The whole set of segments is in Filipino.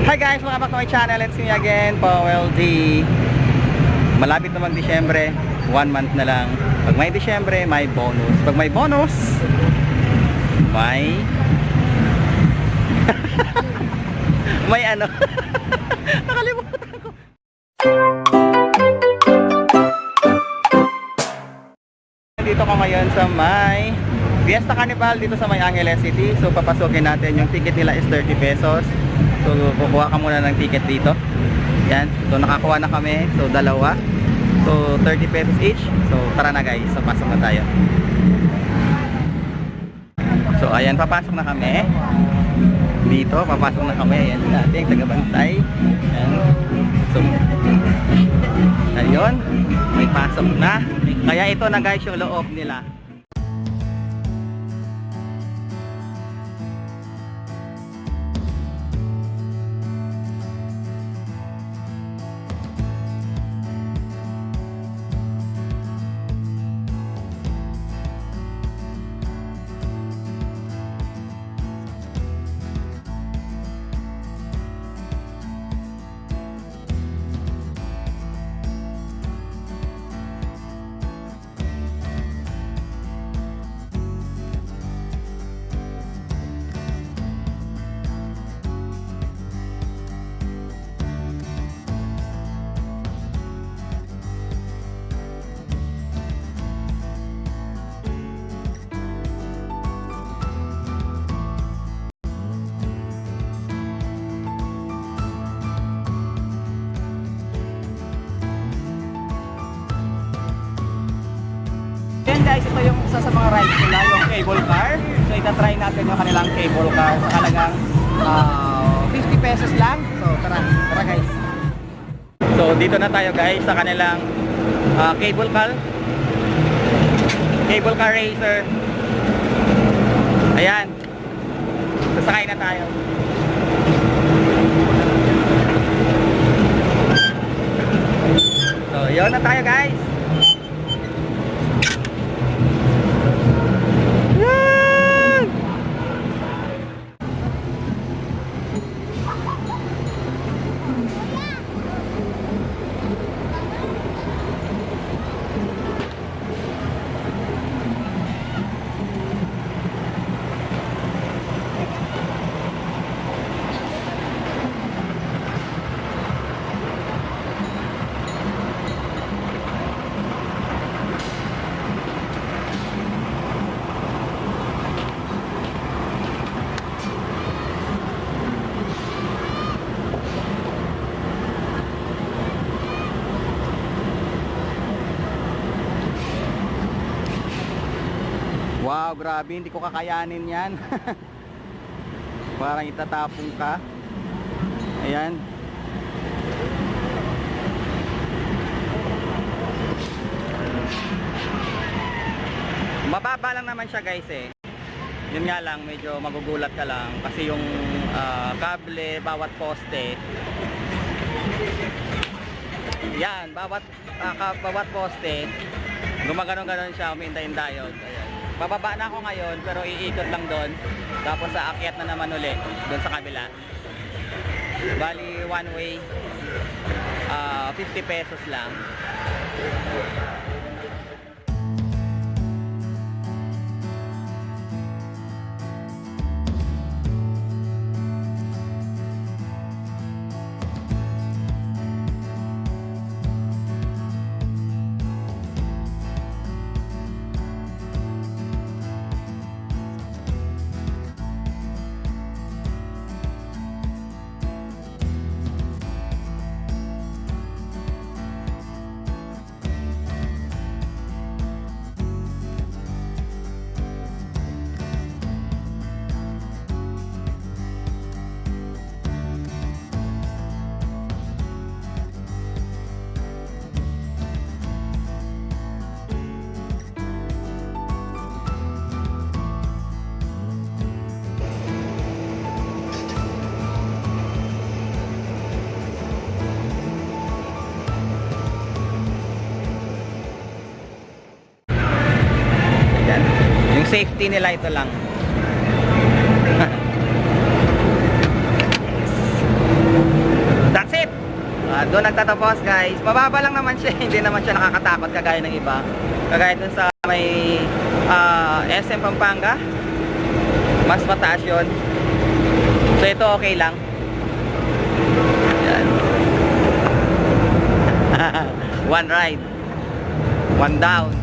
Hi guys, welcome back to my channel. It's me again, Powell D. Malapit na mag-Disyembre, 1 month na lang. Pag may Disyembre, may bonus. Pag may bonus, may may ano. Nakalimutan ko. Dito ko ngayon sa may Fiesta Carnival dito sa may Angeles City. So papasukin natin, yung ticket nila is 30 pesos. So kukuha ka muna ng ticket dito. Yan. So nakakuha na kami. So dalawa. So 30 pesos each. So tara na guys. So pasok na tayo. So ayan, papasok na kami. Dito, papasok na kami. Ayan yung ating tagabantay. Ayan. So ayun, may pasok na. Kaya ito na guys yung loob nila. Yan guys, ito yung isa sa mga rides nila, yung cable car. So itatry natin yung kanilang cable car sa halagang 50 pesos lang. So tara guys. So dito na tayo guys sa kanilang cable car racer. Ayan. Sasakay na tayo. So yun na tayo guys. Wow, grabe, hindi ko kakayanin yan. Parang itatapong ka. Ayan. Mababa lang naman siya guys eh. Yun nga lang, medyo magugulat ka lang. Kasi yung kable, bawat poste. Yan, bawat poste. Gumaganon-ganon siya, uminda-indayod. Ayan. Bababa na ako ngayon pero iikot lang doon. Tapos aakyat na naman uli doon sa kabila. Bali one way 50 pesos lang. Safety nila ito lang. Yes. Doon nagtatapos guys. Mababa lang naman siya, hindi naman siya nakakatakot kagaya ng iba. Kagaya dun sa may SM Pampanga, mas mataas yun. So ito okay lang. Yan. One ride, one down.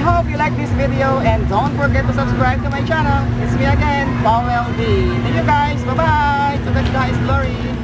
hope you like this video and don't forget to subscribe to my channel. It's me again, Paul LD. Thank you guys. Bye-bye. To the guys, glory.